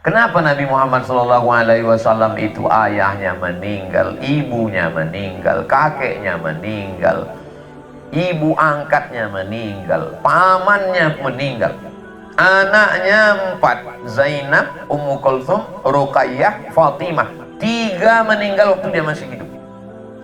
Kenapa Nabi Muhammad SAW itu ayahnya meninggal, ibunya meninggal, kakeknya meninggal, ibu angkatnya meninggal, pamannya meninggal, anaknya 4, Zainab, Ummu Kulthum, Ruqayyah, Fatimah, 3 meninggal waktu dia masih hidup.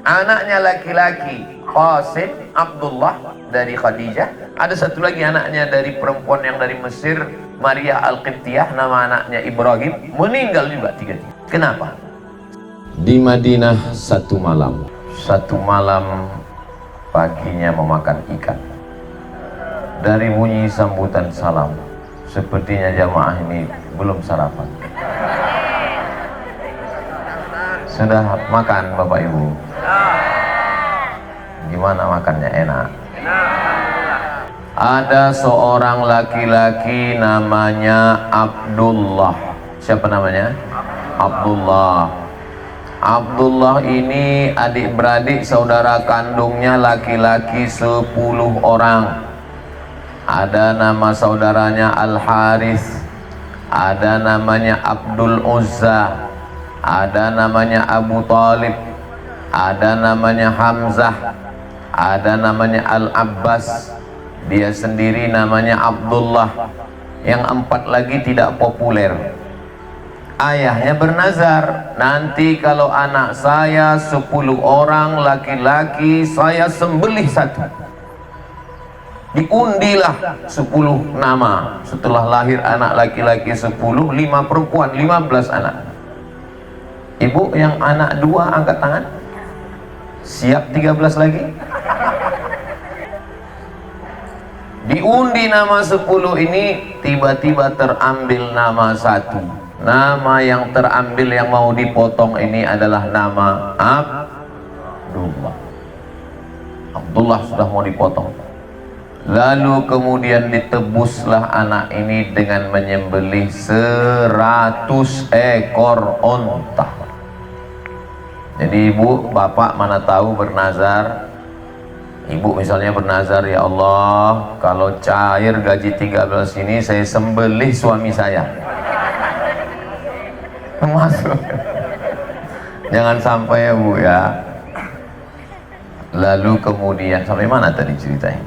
Anaknya laki-laki Qasim, Abdullah dari Khadijah, ada satu lagi anaknya dari perempuan yang dari Mesir, Maria Al-Qibtiyah, nama anaknya Ibrahim, meninggal juga 3. Kenapa? Di Madinah satu malam paginya memakan ikan. Dari bunyi sambutan salam, sepertinya jamaah ini belum sarapan. Sudah makan Bapak Ibu? Gimana makannya? Enak? Ada seorang laki-laki namanya Abdullah. Siapa namanya? Abdullah. Abdullah ini adik-beradik saudara kandungnya laki-laki 10 orang. Ada nama saudaranya Al-Harith, ada namanya Abdul Uzza, ada namanya Abu Talib, ada namanya Hamzah, ada namanya Al-Abbas, dia sendiri namanya Abdullah. Yang 4 lagi tidak populer. Ayahnya bernazar, nanti kalau anak saya 10 orang laki-laki, saya sembelih 1. Diundilah 10 nama. Setelah lahir anak laki-laki 10, 5 perempuan, 15 anak. Ibu yang anak 2 angkat tangan. Siap 13 lagi? Diundi nama 10 ini, tiba-tiba terambil nama 1. Nama yang terambil yang mau dipotong ini adalah nama Abdullah. Abdullah sudah mau dipotong. Lalu kemudian ditebuslah anak ini dengan menyembelih 100 ekor onta. Jadi ibu, bapak mana tahu bernazar. Ibu misalnya bernazar, ya Allah, kalau cair gaji 13 ini saya sembelih suami saya. Masuk. Jangan sampai ya Bu ya. Lalu kemudian sampai mana tadi ceritanya?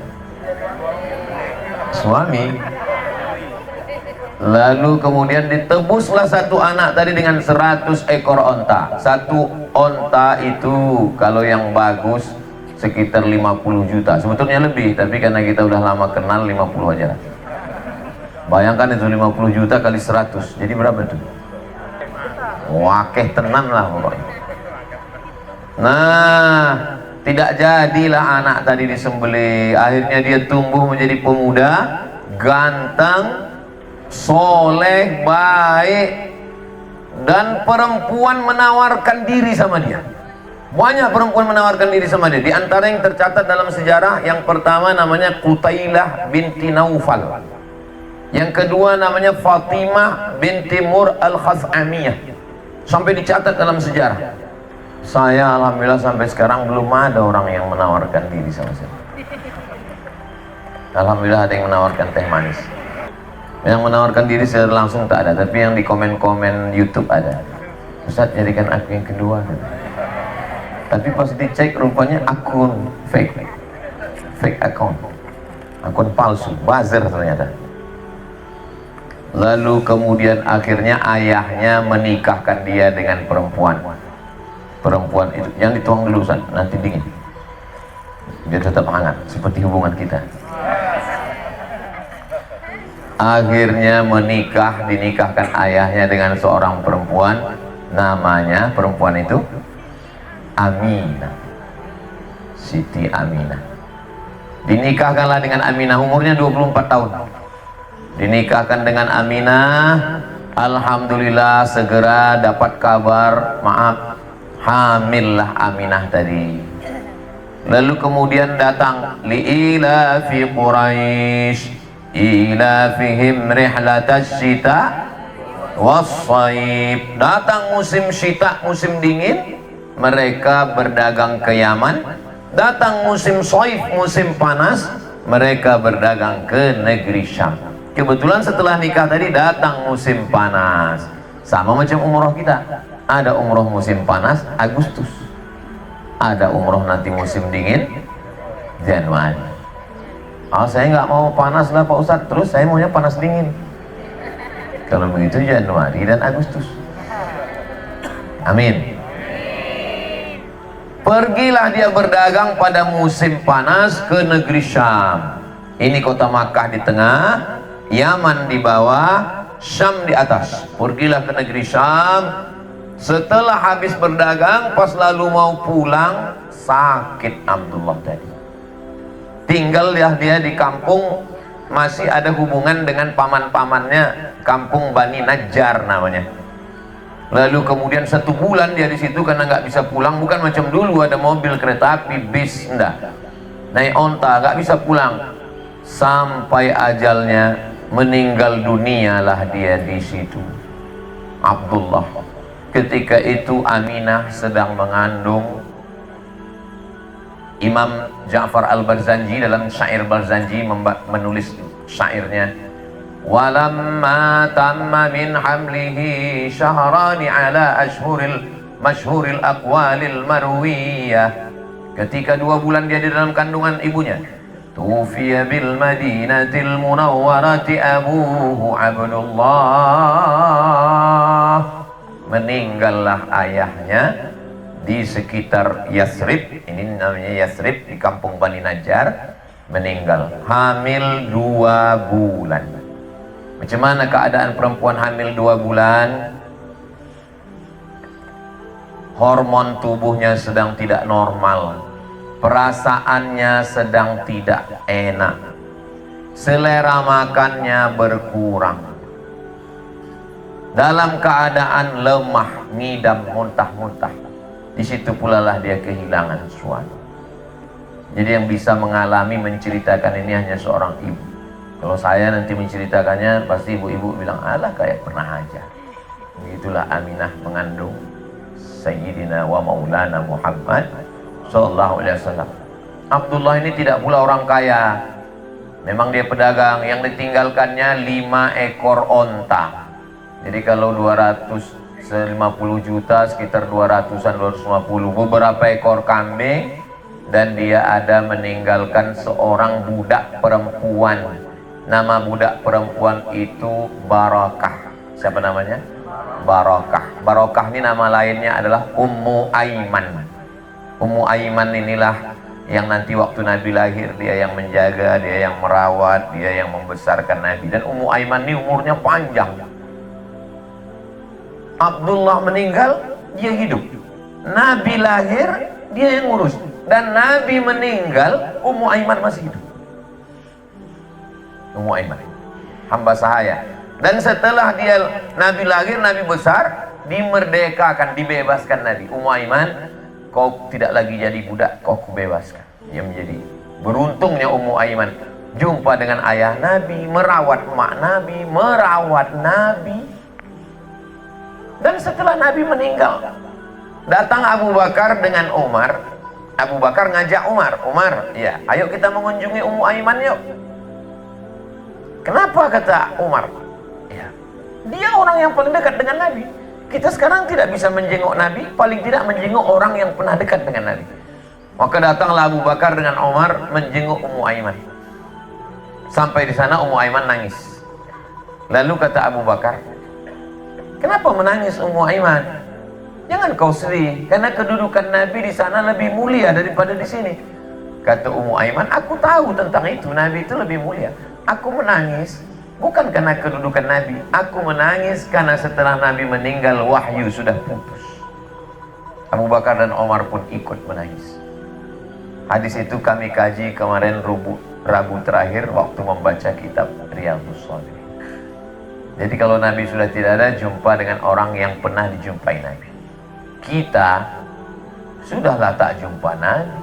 Suami. Lalu kemudian ditebuslah 1 anak tadi dengan 100 ekor onta. 1 onta itu kalau yang bagus sekitar 50 juta. Sebetulnya lebih, tapi karena kita udah lama kenal 50 aja. Bayangkan itu 50 juta kali 100. Jadi berapa itu? Wakeh tenan lah pokoknya. Nah, tidak jadilah anak tadi disembelih. Akhirnya dia tumbuh menjadi pemuda, ganteng, soleh, baik, dan perempuan menawarkan diri sama dia. Banyak perempuan menawarkan diri sama dia. Di antara yang tercatat dalam sejarah, yang pertama namanya Qutailah binti Naufal. Yang kedua namanya Fatimah binti Mur al-Khaz'amiyah. Sampai dicatat dalam sejarah. Saya alhamdulillah sampai sekarang belum ada orang yang menawarkan diri sama saya. Alhamdulillah ada yang menawarkan teh manis. Yang menawarkan diri secara langsung tak ada, tapi yang di komen-komen YouTube ada. Ustaz, jadikan aku yang kedua. Tapi pas dicek rupanya akun fake account, akun palsu, buzzer ternyata. Lalu kemudian akhirnya ayahnya menikahkan dia dengan perempuan itu. Yang dituang dulu Ustaz, nanti dingin biar tetap hangat seperti hubungan kita. Akhirnya dinikahkan ayahnya dengan seorang perempuan, namanya perempuan itu Aminah, Siti Aminah. Dinikahkanlah dengan Aminah, umurnya 24 tahun. Dinikahkan dengan Aminah. Alhamdulillah segera dapat kabar, maaf, hamillah Aminah tadi. Lalu kemudian datang li'ila fi Quraisy ilafihim rihlatasy syita was-shaib. Datang musim syita, musim dingin, mereka berdagang ke Yaman. Datang musim shaif, musim panas, mereka berdagang ke negeri Syam. Kebetulan setelah nikah tadi datang musim panas. Sama macam umroh kita, ada umroh musim panas Agustus, ada umroh nanti musim dingin Januari. Saya nggak mau panas lah Pak Ustadz, terus saya maunya panas dingin. Kalau begitu Januari dan Agustus. Amin. Pergilah dia berdagang pada musim panas ke negeri Syam. Ini kota Makkah di tengah, Yaman di bawah, Syam di atas. Pergilah ke negeri Syam. Setelah habis berdagang, pas lalu mau pulang, sakit Abdullah tadi. Tinggal dia di kampung, masih ada hubungan dengan paman-pamannya, kampung Bani Najjar namanya. Lalu kemudian 1 bulan dia di situ karena nggak bisa pulang. Bukan macam dulu ada mobil, kereta api, bis, enggak. Naik onta, nggak bisa pulang. Sampai ajalnya, meninggal dunialah dia di situ. Abdullah. Ketika itu Aminah sedang mengandung. Imam Ja'far al-Barzanji dalam syair Barzanji menulis syairnya, walamma tamma min hamlihi syahrani ala masyhuril aqwalil marwiyah. Ketika 2 bulan dia di dalam kandungan ibunya, tufiya bil madinatil munawwarati abuhu Abdullah. Meninggallah ayahnya di sekitar Yasrib, ini namanya Yasrib, di kampung Bani Najjar. Meninggal hamil 2 bulan. Macam mana keadaan perempuan hamil 2 bulan? Hormon tubuhnya sedang tidak normal, perasaannya sedang tidak enak, selera makannya berkurang, dalam keadaan lemah, ngidam, muntah-muntah. Di situ pula lah dia kehilangan suami. Jadi yang bisa mengalami, menceritakan ini hanya seorang ibu. Kalau saya nanti menceritakannya, pasti ibu-ibu bilang, alah kayak pernah aja. Begitulah Aminah mengandung Sayyidina wa Maulana Muhammad Sallallahu Alaihi Wasallam. Abdullah ini tidak pula orang kaya. Memang dia pedagang. Yang ditinggalkannya 5 ekor onta. Jadi kalau 250 juta, sekitar 200-an, 250, beberapa ekor kambing. Dan dia ada meninggalkan seorang budak perempuan. Nama budak perempuan itu Barakah. Siapa namanya? Barakah. Barakah ini nama lainnya adalah Ummu Aiman. Ummu Aiman inilah yang nanti waktu Nabi lahir, dia yang menjaga, dia yang merawat, dia yang membesarkan Nabi. Dan Ummu Aiman ini umurnya panjang. Abdullah meninggal, dia hidup. Nabi lahir, dia yang ngurus. Dan Nabi meninggal, Ummu Aiman masih hidup. Ummu Aiman, hamba sahaya. Dan setelah dia Nabi lahir, Nabi besar, dimerdekakan, dibebaskan Nabi. Ummu Aiman, kau tidak lagi jadi budak, kau kubebaskan. Dia menjadi beruntungnya Ummu Aiman jumpa dengan ayah Nabi, merawat emak Nabi, merawat Nabi. Dan setelah Nabi meninggal, datang Abu Bakar dengan Umar. Abu Bakar ngajak Umar, ya, ayo kita mengunjungi Ummu Aiman yuk. Kenapa kata Umar? Ya, dia orang yang paling dekat dengan Nabi. Kita sekarang tidak bisa menjenguk Nabi, paling tidak menjenguk orang yang pernah dekat dengan Nabi. Maka datanglah Abu Bakar dengan Umar menjenguk Ummu Aiman. Sampai di sana Ummu Aiman nangis. Lalu kata Abu Bakar, kenapa menangis Ummu Aiman? Jangan kau sedih, karena kedudukan Nabi di sana lebih mulia daripada di sini. Kata Ummu Aiman, aku tahu tentang itu, Nabi itu lebih mulia. Aku menangis bukan karena kedudukan Nabi, aku menangis karena setelah Nabi meninggal wahyu sudah putus. Abu Bakar dan Umar pun ikut menangis. Hadis itu kami kaji kemarin Rabu terakhir waktu membaca kitab Riyadhus Shalihin. Jadi kalau Nabi sudah tidak ada, jumpa dengan orang yang pernah dijumpai Nabi. Kita sudahlah tak jumpa Nabi.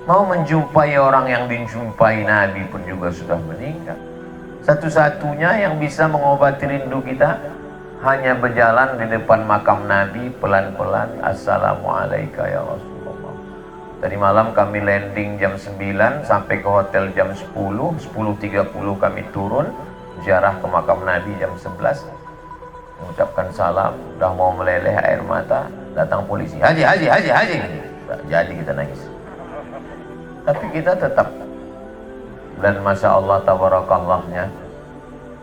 Mau menjumpai orang yang dijumpai Nabi pun juga sudah meninggal. Satu-satunya yang bisa mengobati rindu kita hanya berjalan di depan makam Nabi pelan-pelan. Assalamualaikum ya Rasulullah. Tadi malam kami landing jam 9 sampai ke hotel jam 10. 10.30 kami turun ziarah ke makam Nabi jam 11. mengucapkan salam, udah mau meleleh air mata, datang polisi, haji, haji, haji, haji. Nggak jadi kita nangis. Tapi kita tetap. Dan Masya Allah tabarakallahnya,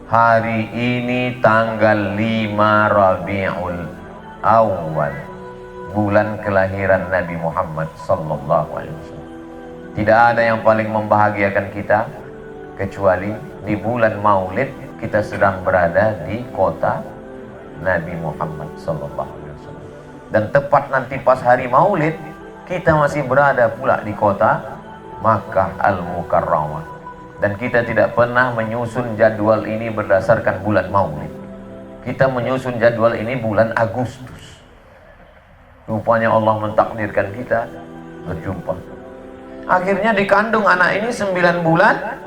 hari ini tanggal 5 Rabiul Awal, bulan kelahiran Nabi Muhammad sallallahu alaihi wasallam. Tidak ada yang paling membahagiakan kita kecuali di bulan Maulid kita sedang berada di kota Nabi Muhammad sallallahu alaihi wasallam. Dan tepat nanti pas hari Maulid kita masih berada pula di kota Makkah Al-Mukarramah. Dan kita tidak pernah menyusun jadwal ini berdasarkan bulan Maulid. Kita menyusun jadwal ini bulan Agustus. Rupanya Allah mentakdirkan kita berjumpa. Akhirnya dikandung anak ini 9 bulan.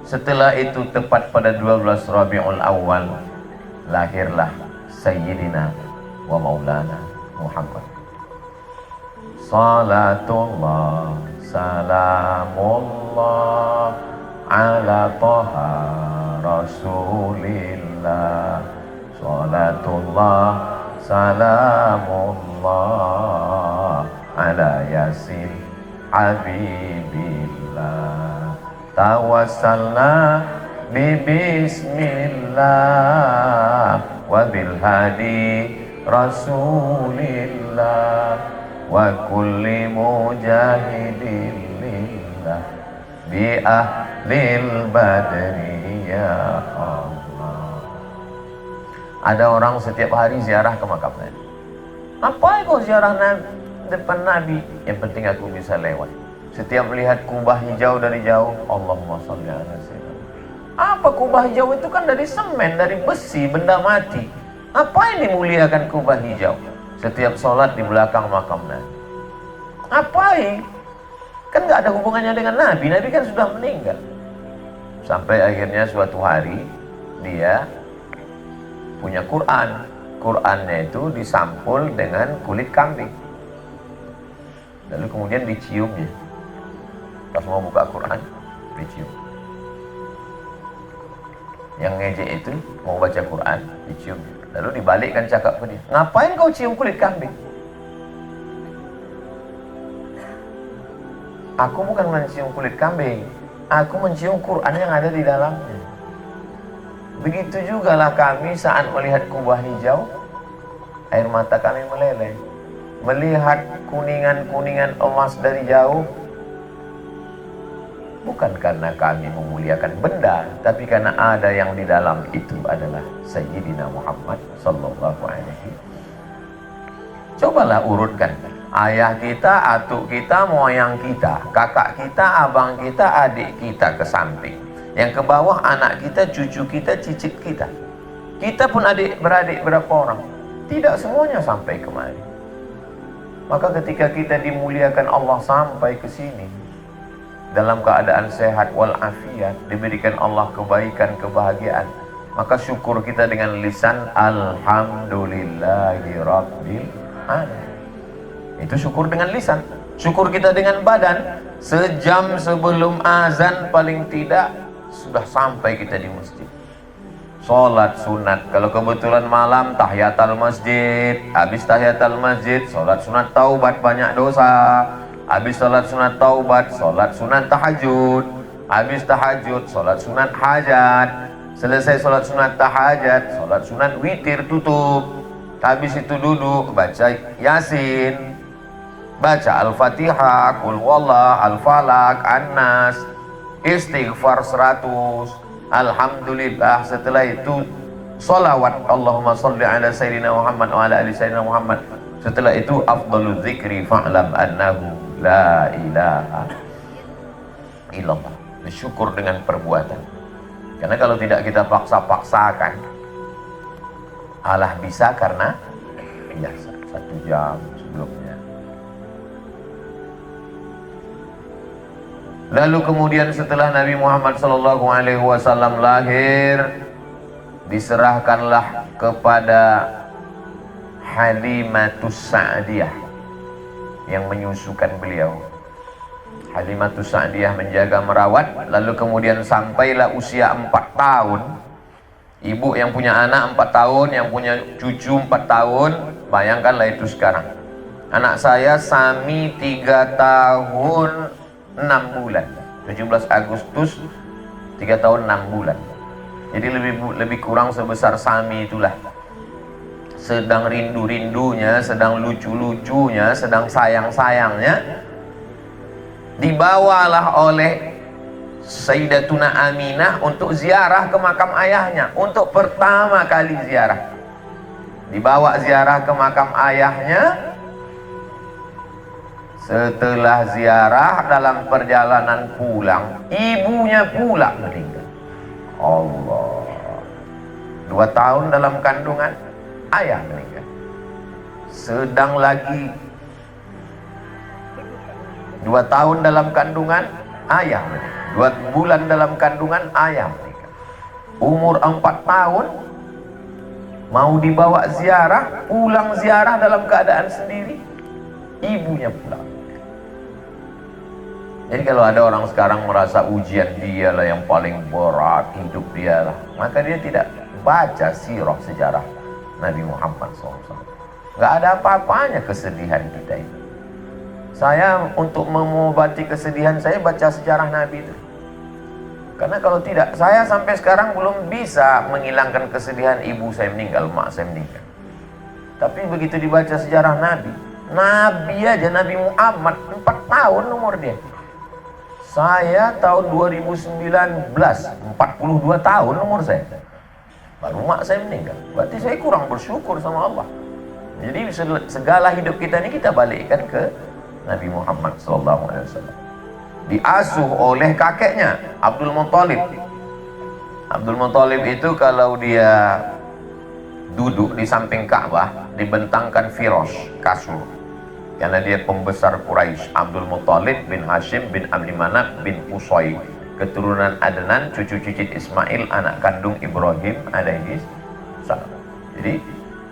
Setelah itu tepat pada 12 Rabiul Awal lahirlah Sayyidina wa Maulana Muhammad. Salatullah salamullah ala Taha Rasulillah. Salatullah salamullah ala Yasin Habibillah. Tawassalna bismillah wa bil hadi Rasulillah wa kulli mujahidin lillah bi ahlil badri ya Allah. Ada orang setiap hari ziarah ke makam Nabi. Apa kau ziarah depan Nabi? Yang penting aku bisa lewat. Setiap melihat kubah hijau dari jauh, Allahumma sholli ala sayyidina. Apa kubah hijau itu? Kan dari semen, dari besi, benda mati. Apa yang dimuliakan kubah hijau? Setiap sholat di belakang makam Nabi. Apain? Kan nggak ada hubungannya dengan Nabi. Nabi kan sudah meninggal. Sampai akhirnya suatu hari dia punya Quran. Qurannya itu disampul dengan kulit kambing. Lalu kemudian diciumnya. Pas mau buka Quran, dicium. Yang ngejek itu mau baca Quran, dicium. Lalu dibalikkan cakap ke dia, ngapain kau cium kulit kambing? Aku bukan mencium kulit kambing, aku mencium Quran yang ada di dalamnya. Begitu jugalah kami saat melihat kubah hijau, air mata kami meleleh. Melihat kuningan-kuningan emas dari jauh, bukan karena kami memuliakan benda, tapi karena ada yang di dalam itu adalah Sayyidina Muhammad sallallahu alaihi. Cobalah urutkan. Ayah kita, atuk kita, moyang kita, kakak kita, abang kita, adik kita ke samping. Yang ke bawah anak kita, cucu kita, cicit kita. Kita pun adik-beradik berapa orang? Tidak semuanya sampai kemari. Maka ketika kita dimuliakan Allah sampai ke sini, dalam keadaan sehat walafiat, diberikan Allah kebaikan, kebahagiaan, maka syukur kita dengan lisan alhamdulillahi rabbil alamin. Itu syukur dengan lisan. Syukur kita dengan badan. Sejam sebelum azan paling tidak sudah sampai kita di masjid. Sholat sunat, kalau kebetulan malam tahiyatul masjid, habis tahiyatul masjid sholat sunat taubat banyak dosa. Habis sholat sunat taubat, sholat sunat tahajud. Habis tahajud, sholat sunat hajat. Selesai sholat sunat tahajat, sholat sunat witir tutup. Habis itu duduk, baca Yasin, baca Al-Fatihah, Qul Wallah, Al-Falaq, An-Nas, istighfar 100, Alhamdulillah. Setelah itu salawat, Allahumma salli ala Sayyidina Muhammad wa ala ali Sayyidina Muhammad. Setelah itu afdalu dzikri fa'lam annahu la ilaha illallah. Bersyukur dengan perbuatan. Karena kalau tidak kita paksa-paksakan, Allah bisa karena biasa 1 jam sebelumnya. Lalu kemudian setelah Nabi Muhammad SAW lahir, diserahkanlah kepada Halimatus Sa'diyah yang menyusukan beliau. Halimatus Sa'diyah menjaga merawat. Lalu kemudian sampailah usia 4 tahun, Ibu yang punya anak 4 tahun, yang punya cucu 4 tahun, bayangkanlah itu sekarang. Anak saya Sami 3 tahun 6 bulan. 17 Agustus 3 tahun 6 bulan. Jadi lebih kurang sebesar Sami itulah. Sedang rindu-rindunya, sedang lucu-lucunya, sedang sayang-sayangnya, dibawalah oleh Sayyidatuna Aminah untuk ziarah ke makam ayahnya. Untuk pertama kali ziarah, dibawa ziarah ke makam ayahnya. Setelah ziarah, dalam perjalanan pulang, ibunya pula meninggal. Allah. 2 tahun dalam kandungan, ayah meninggal. Sedang lagi 2 tahun dalam kandungan, ayah meninggal. 2 bulan dalam kandungan, ayah meninggal. Umur 4 tahun, mau dibawa ziarah, pulang ziarah dalam keadaan sendiri, ibunya pulang. Jadi kalau ada orang sekarang merasa ujian dialah yang paling berat, hidup dialah, maka dia tidak baca sirah sejarah Nabi Muhammad SAW. Nggak ada apa-apanya kesedihan kita ini. Saya untuk mengobati kesedihan saya baca sejarah Nabi itu. Karena kalau tidak, saya sampai sekarang belum bisa menghilangkan kesedihan ibu saya meninggal, mak saya meninggal. Tapi begitu dibaca sejarah Nabi, Nabi aja, Nabi Muhammad 4 tahun umur dia. Saya tahun 2019, 42 tahun umur saya. Baru mak saya meninggal. Berarti saya kurang bersyukur sama Allah. Jadi segala hidup kita ini kita balikkan ke Nabi Muhammad SAW. Diasuh oleh kakeknya Abdul Muthalib. Abdul Muthalib itu kalau dia duduk di samping Ka'bah dibentangkan firosh, kasur, karena dia pembesar Quraisy. Abdul Muthalib bin Hashim bin Abdi Manaf bin Qusay, keturunan Adnan, cucu cicit Ismail, anak kandung Ibrahim alaihi salam. Jadi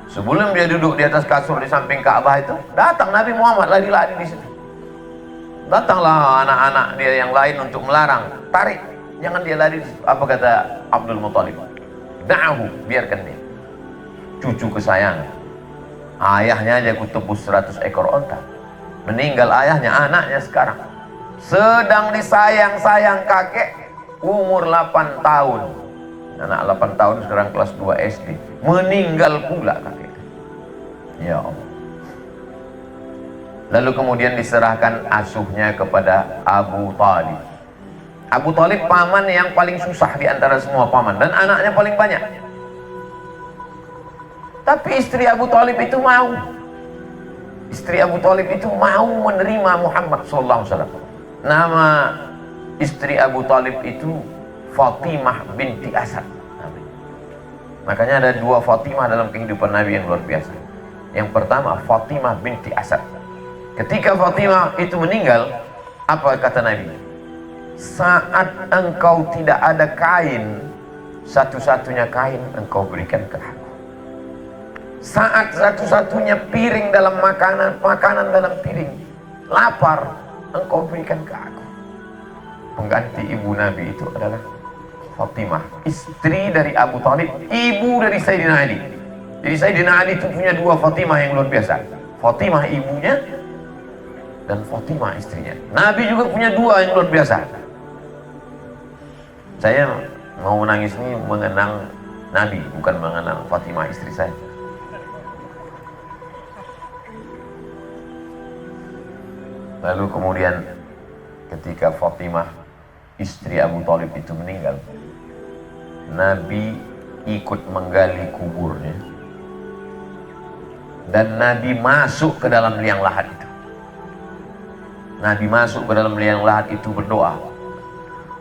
sebelum dia duduk di atas kasur di samping Ka'bah itu, datang Nabi Muhammad lari-lari di situ. Datanglah anak-anak dia yang lain untuk melarang, tarik, jangan dia lari. Apa kata Abdul Muthalib? Da'ahu, biarkan dia. Cucu kesayangan. Ayahnya aja kutebus 100 ekor onta. Meninggal ayahnya, anaknya sekarang sedang disayang-sayang kakek, umur 8 tahun. Anak 8 tahun sekarang kelas 2 SD. Meninggal pula kakek. Ya Allah. Lalu kemudian diserahkan asuhnya kepada Abu Talib. Abu Talib paman yang paling susah di antara semua paman, dan anaknya paling banyak. Tapi istri Abu Talib itu mau. Istri Abu Talib itu mau menerima Muhammad SAW. Nama istri Abu Talib itu Fatimah binti Asad. Makanya ada 2 Fatimah dalam kehidupan Nabi yang luar biasa. Yang pertama Fatimah binti Asad. Ketika Fatimah itu meninggal, apa kata Nabi? Saat engkau tidak ada kain, satu-satunya kain engkau berikan ke aku. Saat satu-satunya piring dalam makanan dalam piring, lapar, engkau berikan ke aku. Pengganti ibu Nabi itu adalah Fatimah, istri dari Abu Talib, ibu dari Sayyidina Ali. Jadi Sayyidina Ali itu punya 2 Fatimah yang luar biasa. Fatimah ibunya dan Fatimah istrinya. Nabi juga punya 2 yang luar biasa. Saya mau menangis ini mengenang Nabi, bukan mengenang Fatimah istri saya. Lalu kemudian ketika Fatimah istri Abu Talib itu meninggal, Nabi ikut menggali kuburnya, dan Nabi masuk ke dalam liang lahat itu. Nabi masuk ke dalam liang lahat itu berdoa,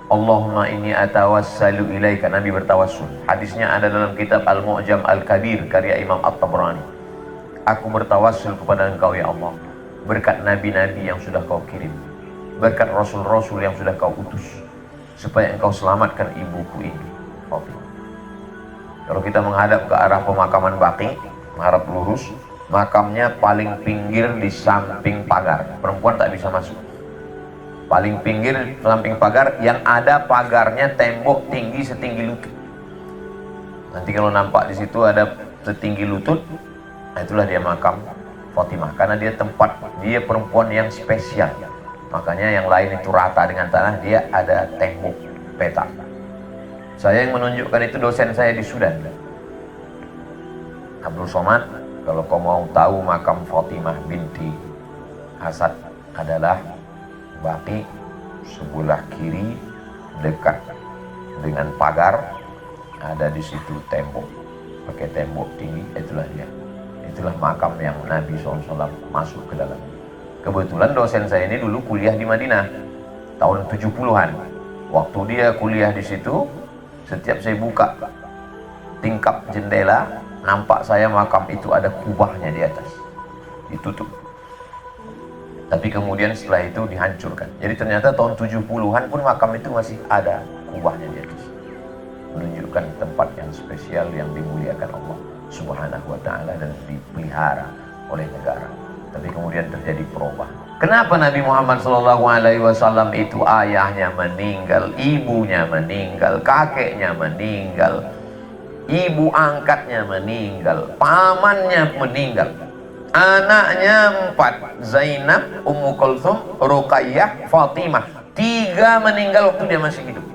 Allahumma inni atawassalu ilaika. Nabi bertawassul. Hadisnya ada dalam kitab Al-Mu'jam Al-Kabir karya Imam At-Tabrani. Aku bertawassul kepada engkau ya Allah, berkat nabi-nabi yang sudah kau kirim, berkat rasul-rasul yang sudah kau utus, supaya engkau selamatkan ibuku ini, Fatimah. Kalau kita menghadap ke arah pemakaman Baqi, menghadap lurus, makamnya paling pinggir di samping pagar, perempuan tak bisa masuk. Paling pinggir samping pagar, yang ada pagarnya tembok tinggi setinggi lutut. Nanti kalau nampak di situ ada setinggi lutut, nah itulah dia makam Fatimah, karena dia tempat, dia perempuan yang spesial. Makanya yang lain itu rata dengan tanah, dia ada tembok petak. Saya yang menunjukkan itu dosen saya di Sudan, Abdul Somad. Kalau kau mau tahu makam Fatimah binti Asad adalah baki sebelah kiri dekat dengan pagar, ada di situ tembok, pakai tembok tinggi, itulah dia. Itulah makam yang Nabi SAW masuk ke dalam. Kebetulan dosen saya ini dulu kuliah di Madinah tahun 70-an. Waktu dia kuliah di situ, setiap saya buka tingkap jendela, nampak saya makam itu ada kubahnya di atas, ditutup. Tapi kemudian setelah itu dihancurkan. Jadi ternyata tahun 70-an pun makam itu masih ada kubahnya di atas, menunjukkan tempat yang spesial yang dimuliakan Allah Subhanahu wa ta'ala dan dipelihara oleh negara. Tapi kemudian terjadi perubahan. Kenapa Nabi Muhammad SAW itu ayahnya meninggal, ibunya meninggal, kakeknya meninggal, ibu angkatnya meninggal, pamannya meninggal, anaknya 4, Zainab, Ummu Kulthum, Ruqayyah, Fatimah, 3 meninggal waktu dia masih hidup.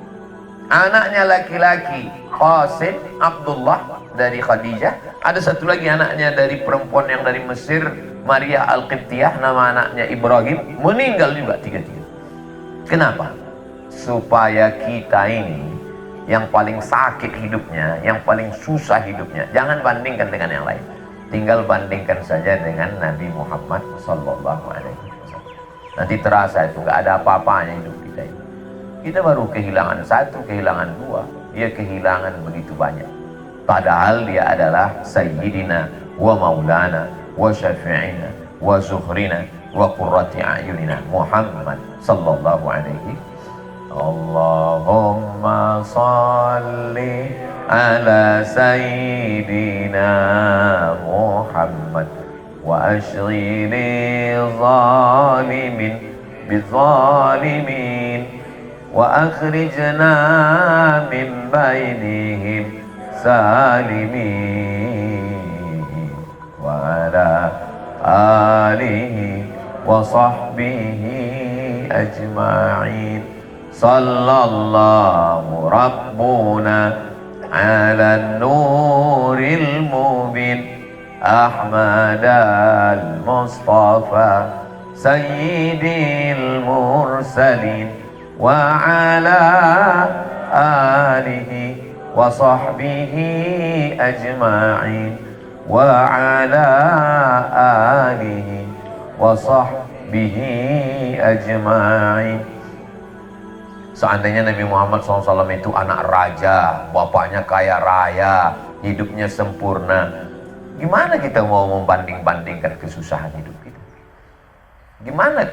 Anaknya laki-laki Qasim, Abdullah dari Khadijah, ada satu lagi anaknya dari perempuan yang dari Mesir, Maria Al-Qibtiyah, nama anaknya Ibrahim, meninggal juga 3-3. Kenapa? Supaya kita ini yang paling sakit hidupnya, yang paling susah hidupnya, jangan bandingkan dengan yang lain. Tinggal bandingkan saja dengan Nabi Muhammad SAW. Nanti terasa itu nggak ada apa-apanya hidup kita ini. Kita baru kehilangan 1, kehilangan 2, dia kehilangan begitu banyak. Padahal dia adalah Sayyidina wa Maulana wa Syafi'ina wa Zuhrina wa Qurrati A'yunina Muhammad sallallahu alaihi. Allahumma salli ala Sayyidina Muhammad wa ashghili zalimin bizalimin wa akhrijna min bainihim salimin wa ala alihi wa sahbihi ajma'in. Sallallahu rabbuna ala nuril mubin Ahmad al-Mustafa sayyidil mursalin wa ala alihi wa sahbihi ajma'in wa ala alihi wa sahbihi ajma'in. Seandainya Nabi Muhammad SAW itu anak raja, bapaknya kaya raya, hidupnya sempurna, gimana kita mau membanding-bandingkan kesusahan hidup kita? Gimana?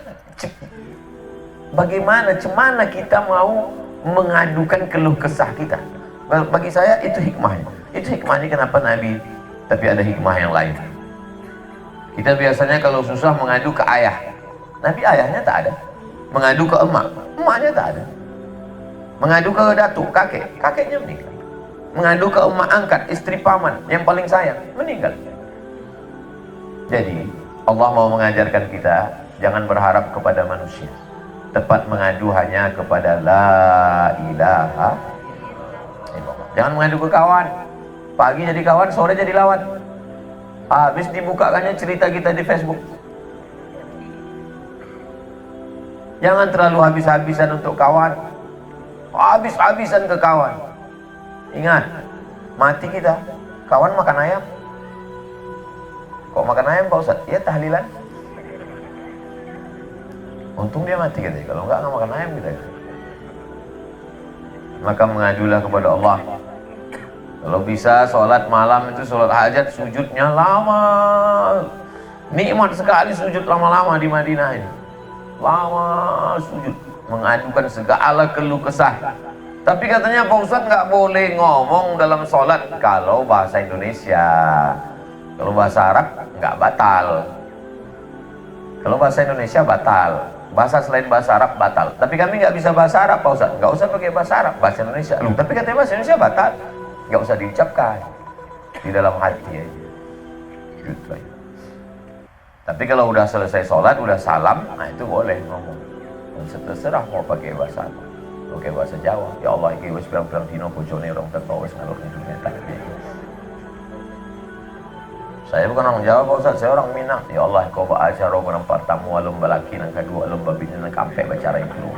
Bagaimana? Cemana kita mau mengadukan keluh kesah kita? Bagi saya itu hikmahnya. Itu hikmahnya kenapa Nabi, tapi ada hikmah yang lain. Kita biasanya kalau susah mengadu ke ayah. Nabi ayahnya tak ada. Mengadu ke emak, emaknya tak ada. Mengadu ke datuk, kakeknya meninggal. Mengadu ke emak angkat, istri paman yang paling sayang, meninggal. Jadi Allah mau mengajarkan kita jangan berharap kepada manusia. Tepat mengadu hanya kepada la ilaha illallah. Jangan mengadu ke kawan. Pagi jadi kawan, sore jadi lawan. Habis dibukakannya cerita kita di Facebook. Jangan terlalu habis-habisan untuk kawan, habis-habisan ke kawan. Ingat, mati kita, kawan makan ayam. Kok makan ayam Pak Ustaz? Ya tahlilan. Untung dia mati gitu. Kalau enggak makan ayam kita. Maka mengadulah kepada Allah. Kalau bisa sholat malam itu, sholat hajat, sujudnya lama. Nikmat sekali sujud lama-lama di Madinah ini. Lama sujud, mengadukan segala keluh kesah. Tapi katanya Pak Ustadz nggak boleh ngomong dalam sholat kalau bahasa Indonesia. Kalau bahasa Arab nggak batal. Kalau bahasa Indonesia batal. Bahasa selain bahasa Arab batal. Tapi kami nggak bisa bahasa Arab Pak Ustadz. Nggak usah pakai bahasa Arab, bahasa Indonesia. Loh, tapi katanya bahasa Indonesia batal. nggak usah diucapkan, di dalam hati aja. Gitu aja. Tapi kalau udah selesai sholat, udah salam, nah itu boleh ngomong. Terserah mau pakai bahasa apa, pakai bahasa Jawa. Ya Allah, iki wis pirang-pirang dino bojone orang teko wis ngalur ngidul takbir. Saya bukan orang Jawa Pak Ustaz, saya orang Minang. Ya Allah, kau baca roh nang pertama lomba laki nang kedua lomba bini nang kampe baca itu.